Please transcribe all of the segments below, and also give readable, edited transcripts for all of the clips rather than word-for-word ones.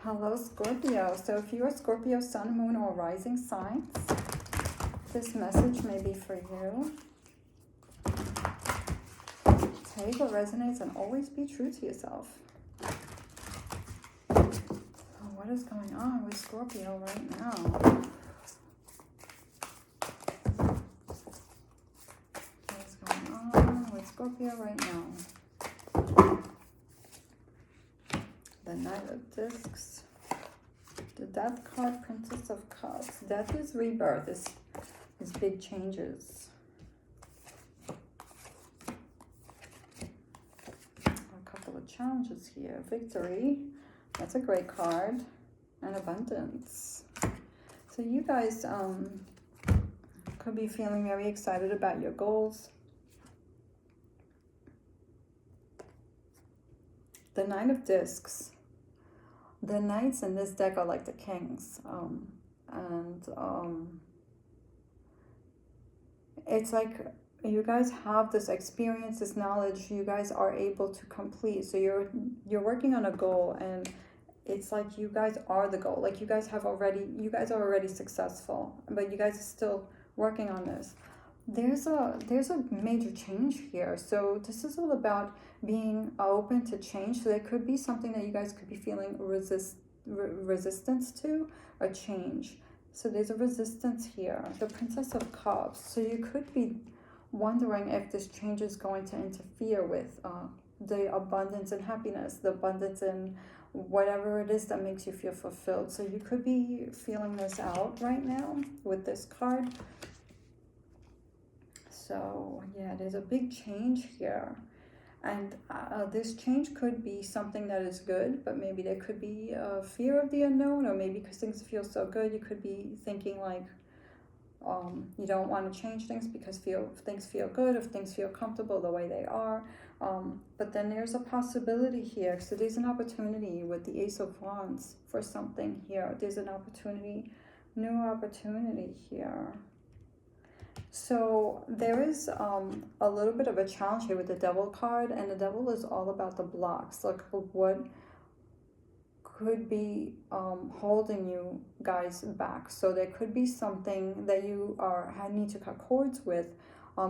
Hello, Scorpio. So if you're Scorpio, sun, moon, or rising signs, this message may be for you. Take what resonates and always be true to yourself. So what is going on with Scorpio right now? What is going on with Scorpio right now? The Knight of Discs. The Death card, Princess of Cups. Death is rebirth, is big changes. A couple of challenges here. Victory, that's a great card. And abundance. So you guys could be feeling very excited about your goals. The Nine of Discs. The knights in this deck are like the kings, it's like you guys have this experience, this knowledge you guys are able to complete. So you're working on a goal, and it's like you guys are the goal. Like you guys are already successful, but you guys are still working on this. There's a major change here. So this is all about being open to change. So there could be something that you guys could be feeling resistance to, or change. So there's a resistance here. The Princess of Cups. So you could be wondering if this change is going to interfere with the abundance and happiness, the abundance in whatever it is that makes you feel fulfilled. So you could be feeling this out right now with this card. So yeah, there's a big change here, and this change could be something that is good, but maybe there could be a fear of the unknown, or maybe because things feel so good, you could be thinking like you don't want to change things because things feel good, if things feel comfortable the way they are. But then there's a possibility here. So there's an opportunity with the Ace of Wands for something here. There's an opportunity, new opportunity here. So there is a little bit of a challenge here with the Devil card, and the Devil is all about the blocks, like what could be holding you guys back. So there could be something that you need to cut cords with.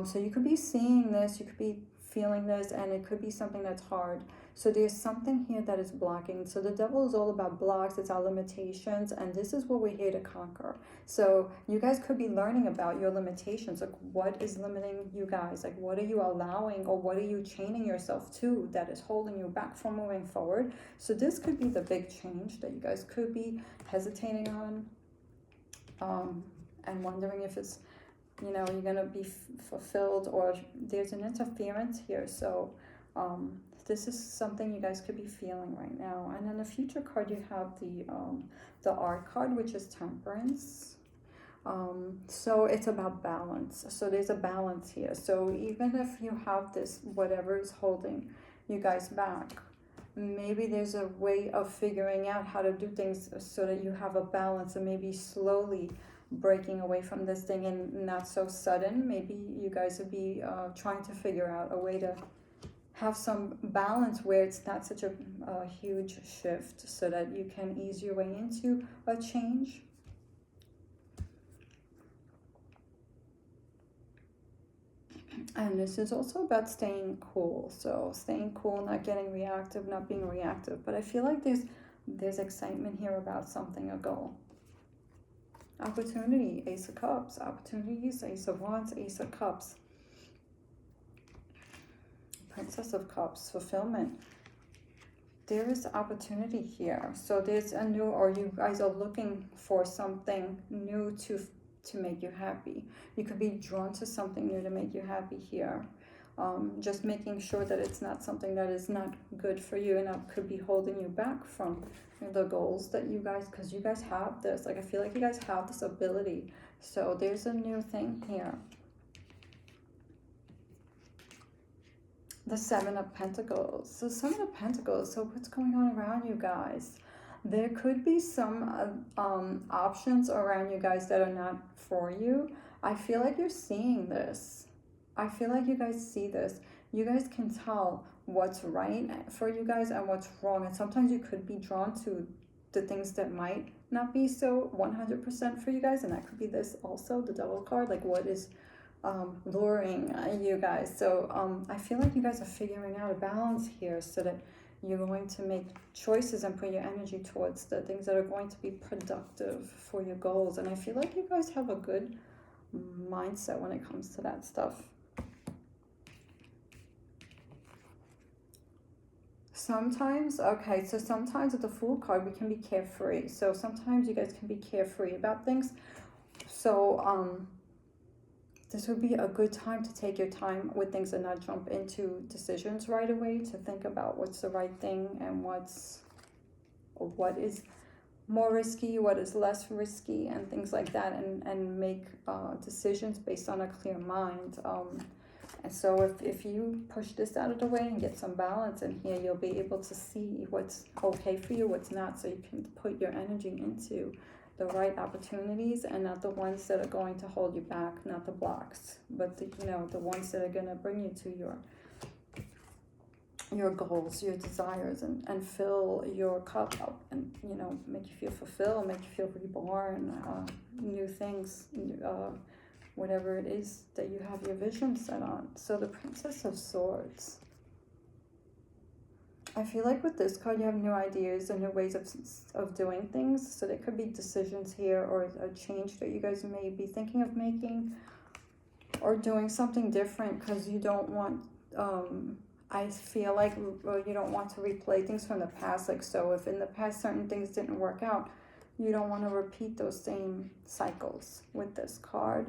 So you could be seeing this, you could be feeling this, and it could be something that's hard. So there's something here that is blocking. So the Devil is all about blocks, it's our limitations, and this is what we're here to conquer. So you guys could be learning about your limitations, like what is limiting you guys, like what are you allowing, or what are you chaining yourself to that is holding you back from moving forward. So this could be the big change that you guys could be hesitating on, and wondering if it's, you're gonna be fulfilled, or there's an interference here. So this is something you guys could be feeling right now. And then the future card, you have the Art card, which is Temperance. So it's about balance. So there's a balance here. So even if you have this, whatever is holding you guys back, maybe there's a way of figuring out how to do things so that you have a balance, and maybe slowly breaking away from this thing, and not so sudden. Maybe you guys would be trying to figure out a way to have some balance where it's not such a huge shift, so that you can ease your way into a change. And this is also about staying cool. So staying cool, not getting reactive, not being reactive. But I feel like there's excitement here about something, a goal. Opportunity, Ace of Cups. Opportunities, Ace of Wands, Ace of Cups. Princess of Cups, fulfillment. There is opportunity here. So there's a new, or you guys are looking for something new to make you happy. You could be drawn to something new to make you happy here. Just making sure that it's not something that is not good for you, and that could be holding you back from the goals that you guys, because you guys have this, like I feel like you guys have this ability. So there's a new thing here. The Seven of Pentacles. The Seven of Pentacles. So what's going on around you guys? There could be some options around you guys that are not for you. I feel like you're seeing this. I feel like you guys see this. You guys can tell what's right for you guys and what's wrong. And sometimes you could be drawn to the things that might not be so 100% for you guys, and that could be this also, the Devil card, like what is luring you guys. So I feel like you guys are figuring out a balance here so that you're going to make choices and put your energy towards the things that are going to be productive for your goals. And I feel like you guys have a good mindset when it comes to that stuff. Sometimes, okay, so sometimes with the Fool card, we can be carefree. So sometimes you guys can be carefree about things. So this would be a good time to take your time with things and not jump into decisions right away, to think about what's the right thing and what is more risky, what is less risky, and things like that, and make decisions based on a clear mind. And so if you push this out of the way and get some balance in here, you'll be able to see what's okay for you, what's not, so you can put your energy into the right opportunities and not the ones that are going to hold you back, not the blocks, but the ones that are going to bring you to your goals, your desires, and fill your cup up, and make you feel fulfilled, make you feel reborn, new things, whatever it is that you have your vision set on. So the Princess of Swords. I feel like with this card, you have new ideas and new ways of doing things. So there could be decisions here, or a change that you guys may be thinking of making, or doing something different because you don't want, I feel like you don't want to replay things from the past. Like, so if in the past certain things didn't work out, you don't want to repeat those same cycles with this card.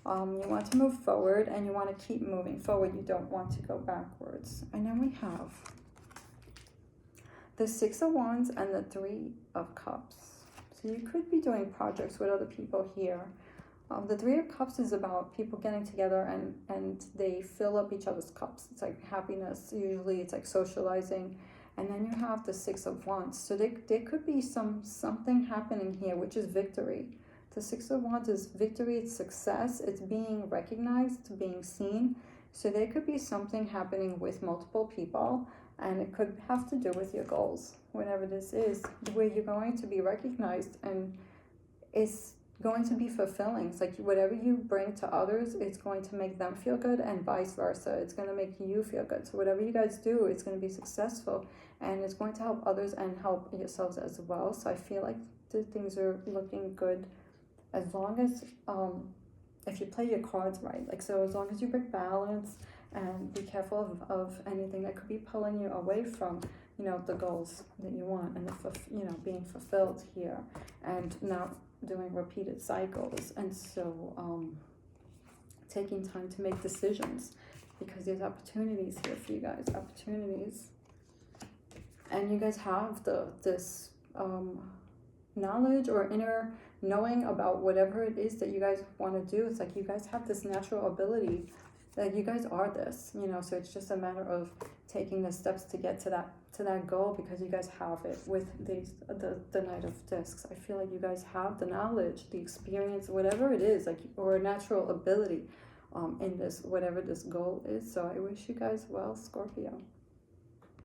You want to move forward, and you want to keep moving forward. You don't want to go backwards. And then we have the Six of Wands and the Three of Cups. So you could be doing projects with other people here. The Three of Cups is about people getting together and they fill up each other's cups. It's like happiness. Usually it's like socializing. And then you have the Six of Wands. So there could be something happening here, which is victory. The Six of Wands is victory, it's success, it's being recognized, being seen. So there could be something happening with multiple people, and it could have to do with your goals, whatever this is, where you're going to be recognized, and it's going to be fulfilling. It's like whatever you bring to others, it's going to make them feel good, and vice versa. It's going to make you feel good. So whatever you guys do, it's going to be successful, and it's going to help others and help yourselves as well. So I feel like the things are looking good, as long as if you play your cards right. Like, so as long as you bring balance and be careful of anything that could be pulling you away from the goals that you want, and being fulfilled here, and not doing repeated cycles. And so taking time to make decisions, because there's opportunities here for you guys, opportunities, and you guys have this knowledge or inner knowing about whatever it is that you guys want to do. It's like you guys have this natural ability, that you guys are this, so it's just a matter of taking the steps to get to that goal, because you guys have it with the Knight of Discs. I feel like you guys have the knowledge, the experience, whatever it is, like, or a natural ability in this, whatever this goal is. So I wish you guys well, Scorpio.